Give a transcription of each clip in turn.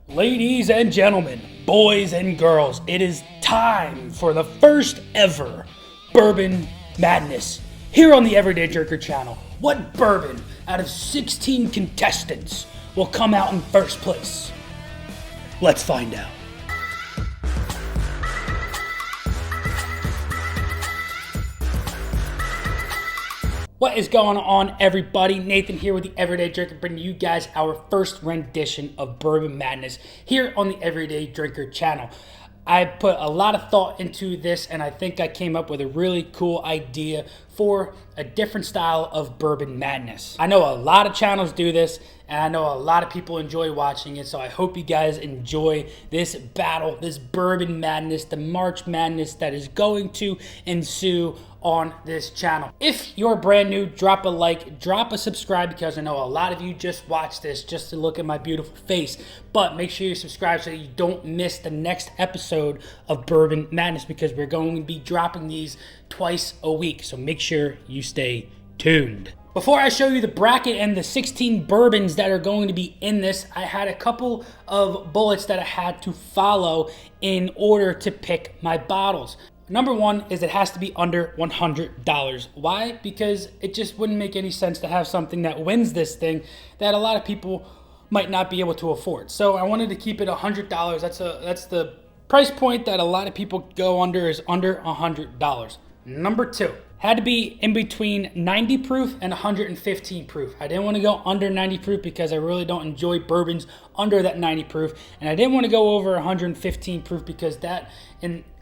Ladies and gentlemen, boys and girls, it is time for the first ever Bourbon Madness here on the Everyday Drinker channel. What bourbon out of 16 contestants will come out in first place? Let's find out. What is going on, everybody? Nathan here with the Everyday Drinker, bringing you guys our first rendition of Bourbon Madness here on the Everyday Drinker channel. I put a lot of thought into this, and I think I came up with a really cool idea for a different style of Bourbon Madness. I know a lot of channels do this, and I know a lot of people enjoy watching it, so I hope you guys enjoy this battle, this Bourbon Madness, the March Madness that is going to ensue on this channel. If you're brand new, drop a like, drop a subscribe, because I know a lot of you just watch this just to look at my beautiful face, but make sure you subscribe so that you don't miss the next episode of Bourbon Madness, because we're going to be dropping these twice a week, so make sure you stay tuned. Before I show you the bracket and the 16 bourbons that are going to be in this, I had a couple of bullets that I had to follow in order to pick my bottles. Number one is it has to be under $100. Why? Because it just wouldn't make any sense to have something that wins this thing that a lot of people might not be able to afford. So I wanted to keep it $100. That's the price point that a lot of people go under, is under $100. Number two, had to be in between 90 proof and 115 proof. I didn't want to go under 90 proof because I really don't enjoy bourbons under that 90 proof. And I didn't want to go over 115 proof because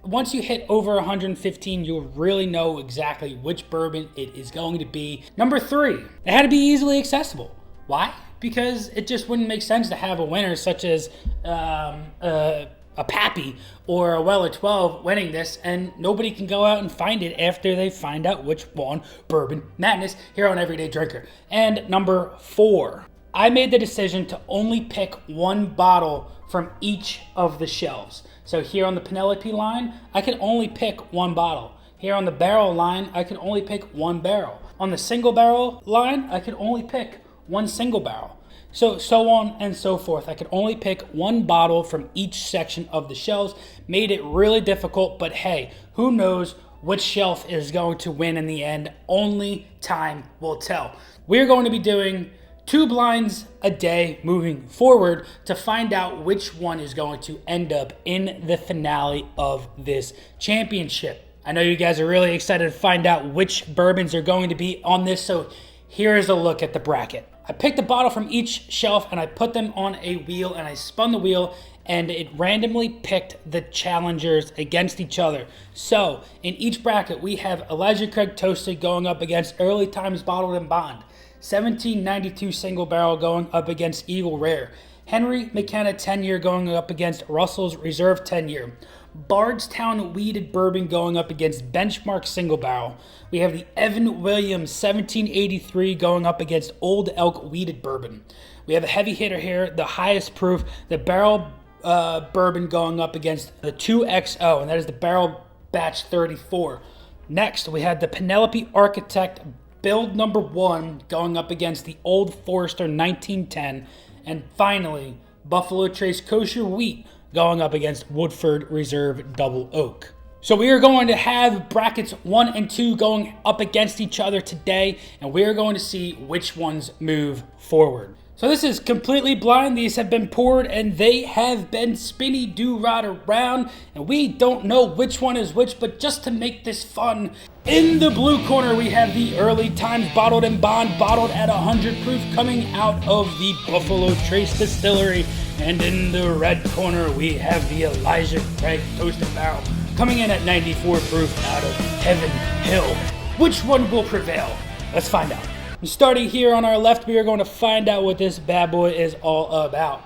once you hit over 115, you'll really know exactly which bourbon it is going to be. Number three, it had to be easily accessible. Why? Because it just wouldn't make sense to have a winner such as a Pappy or a Weller 12 winning this, and nobody can go out and find it after they find out which won Bourbon Madness here on Everyday Drinker. And number four, I made the decision to only pick one bottle from each of the shelves. So here on the Penelope line, I can only pick one bottle. Here on the barrel line, I can only pick one barrel. On the single barrel line, I can only pick one single barrel. So on and so forth. I could only pick one bottle from each section of the shelves. Made it really difficult, but hey, who knows which shelf is going to win in the end? Only time will tell. We're going to be doing 2 blinds a day moving forward to find out which one is going to end up in the finale of this championship. I know you guys are really excited to find out which bourbons are going to be on this, so here is a look at the bracket. I picked a bottle from each shelf and I put them on a wheel and I spun the wheel and it randomly picked the challengers against each other. So in each bracket we have Elijah Craig Toasted going up against Early Times Bottled and Bond, 1792 Single Barrel going up against Eagle Rare, Henry McKenna 10-year going up against Russell's Reserve 10-year, Bardstown Weeded Bourbon going up against Benchmark Single Barrel. We have the Evan Williams 1783 going up against Old Elk Weeded Bourbon. We have a heavy hitter here, the highest proof, the Barrel Bourbon going up against the 2XO, and that is the Barrel Batch 34. Next, we had the Penelope Architect Build Number 1 going up against the Old Forester 1910. And finally, Buffalo Trace Kosher Wheat going up against Woodford Reserve Double Oak. So we are going to have brackets 1 and 2 going up against each other today, and we are going to see which ones move forward. So this is completely blind. These have been poured and they have been spinny do-rod around, and we don't know which one is which, but just to make this fun, in the blue corner we have the Early Times Bottled and Bond, bottled at 100 proof, coming out of the Buffalo Trace Distillery. And in the red corner we have the Elijah Craig Toasted Barrel, coming in at 94 proof out of Heaven Hill. Which one will prevail? Let's find out. Starting here on our left, we are going to find out what this bad boy is all about.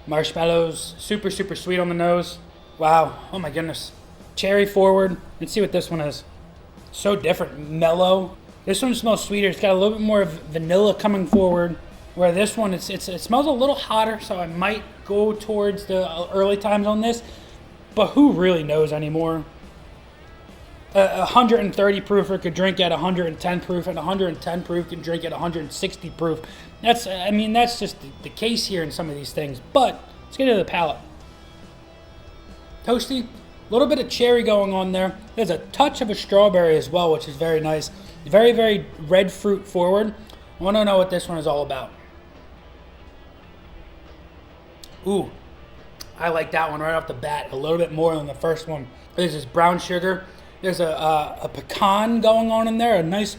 Marshmallows, super sweet on the nose. Wow, oh my goodness. Cherry forward. Let's see what this one is. So different, mellow. This one smells sweeter. It's got a little bit more of vanilla coming forward. Where this one, it smells a little hotter, so I might go towards the Early Times on this. But who really knows anymore? 130 proofer could drink at 110 proof, and 110 proof can drink at 160 proof. That's just the case here in some of these things. But Let's get into the palate. Toasty, a little bit of cherry going on there. There's a touch of a strawberry as well, which is very nice. Very, very red fruit forward. I want to know what this one is all about. Ooh, I like that one right off the bat a little bit more than the first one. There's this brown sugar. There's a pecan going on in there. A nice,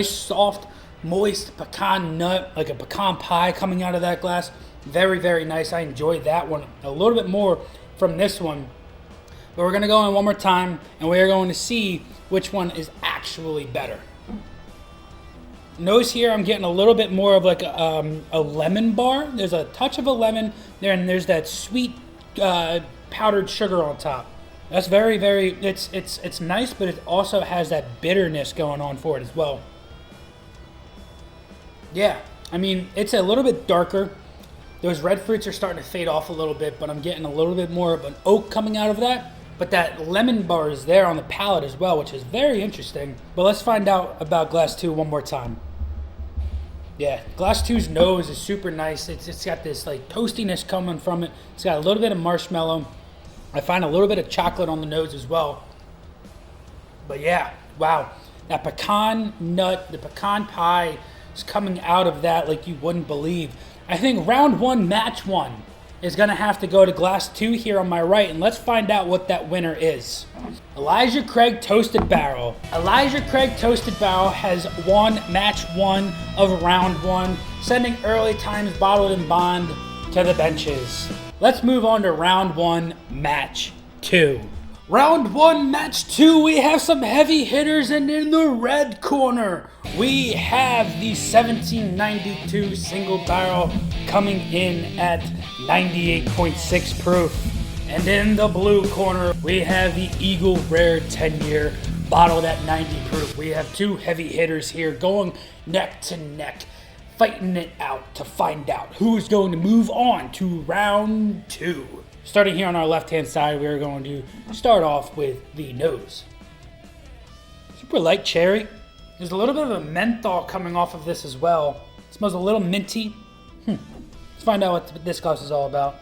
soft, moist pecan nut, like a pecan pie coming out of that glass. Very, very nice. I enjoyed that one a little bit more from this one. But we're going to go in one more time, and we are going to see which one is actually better. Nose here, I'm getting a little bit more of like a lemon bar. There's a touch of a lemon there, and there's that sweet powdered sugar on top. That's very, very, it's nice, but it also has that bitterness going on for it as well. Yeah, I mean, it's a little bit darker. Those red fruits are starting to fade off a little bit, but I'm getting a little bit more of an oak coming out of that. But that lemon bar is there on the palate as well, which is very interesting. But let's find out about Glass 2 one more time. Yeah, Glass 2's nose is super nice. It's got this like toastiness coming from it. It's got a little bit of marshmallow. I find a little bit of chocolate on the nose as well. But yeah, wow. That pecan nut, the pecan pie is coming out of that like you wouldn't believe. I think round one, match one is going to have to go to Glass 2 here on my right, and let's find out what that winner is. Elijah Craig Toasted Barrel. Elijah Craig Toasted Barrel has won match one of round one, sending Early Times Bottled and Bond to the benches. Let's move on to round one, match two. Round one, match two, we have some heavy hitters, and in the red corner, we have the 1792 single barrel coming in at 98.6 proof. And in the blue corner, we have the Eagle Rare 10-year bottled at 90 proof. We have two heavy hitters here going neck to neck, fighting it out to find out who's going to move on to round two. Starting here on our left-hand side, we're going to start off with the nose. Super light cherry. There's a little bit of a menthol coming off of this as well. It smells a little minty. Let's find out what this glass is all about.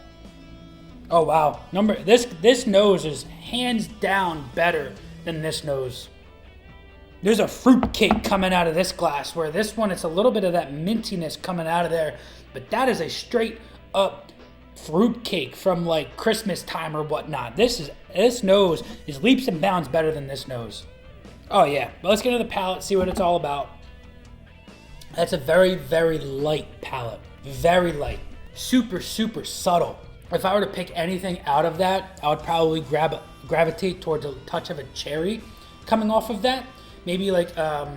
Oh wow, this nose is hands down better than this nose. There's a fruit cake coming out of this glass, where this one, it's a little bit of that mintiness coming out of there, but that is a straight up fruit cake from like Christmas time or whatnot. This nose is leaps and bounds better than this nose. Oh yeah, but let's get into the palate, see what it's all about. That's a very, very light palate. Very light. Super, super subtle. If I were to pick anything out of that, I would probably gravitate towards a touch of a cherry coming off of that. Maybe like a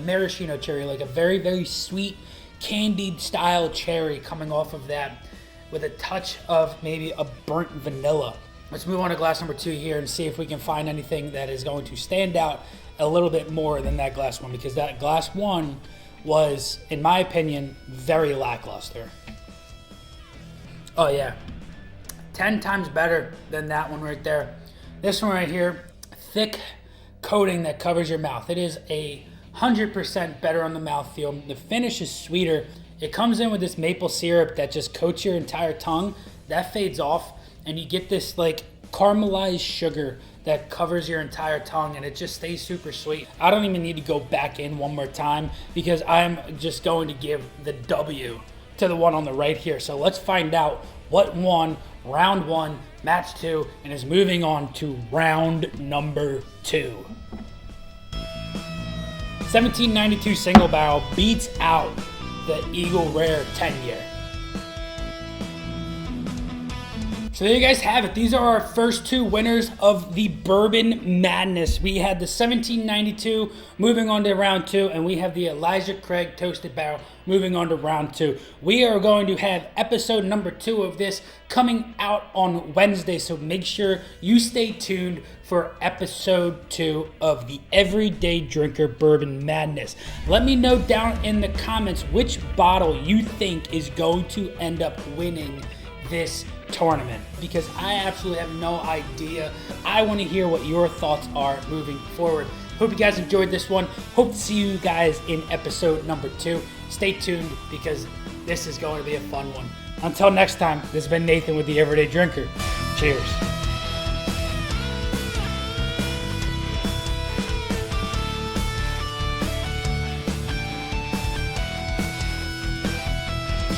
maraschino cherry, like a very, very sweet candied style cherry coming off of that with a touch of maybe a burnt vanilla. Let's move on to glass number two here and see if we can find anything that is going to stand out a little bit more than that glass one, because that glass one was, in my opinion, very lackluster. Oh yeah, 10 times better than that one right there. This one right here, thick coating that covers your mouth. It is 100% better on the mouthfeel. The finish is sweeter. It comes in with this maple syrup that just coats your entire tongue. That fades off, and you get this like caramelized sugar that covers your entire tongue, and it just stays super sweet. I don't even need to go back in one more time because I'm just going to give the W to the one on the right here. So let's find out what won round one, match two, and is moving on to round number two. 1792 single barrel beats out the Eagle Rare 10-year. So there you guys have it. These are our first two winners of the Bourbon Madness. We had the 1792 moving on to round two, and we have the Elijah Craig Toasted Barrel moving on to round two. We are going to have episode number 2 of this coming out on Wednesday, so make sure you stay tuned for episode 2 of the Everyday Drinker Bourbon Madness. Let me know down in the comments which bottle you think is going to end up winning this tournament, because I absolutely have no idea. I want to hear what your thoughts are moving forward. Hope you guys enjoyed this one. Hope to see you guys in episode number 2. Stay tuned because this is going to be a fun one. Until next time, this has been Nathan with the Everyday Drinker. Cheers.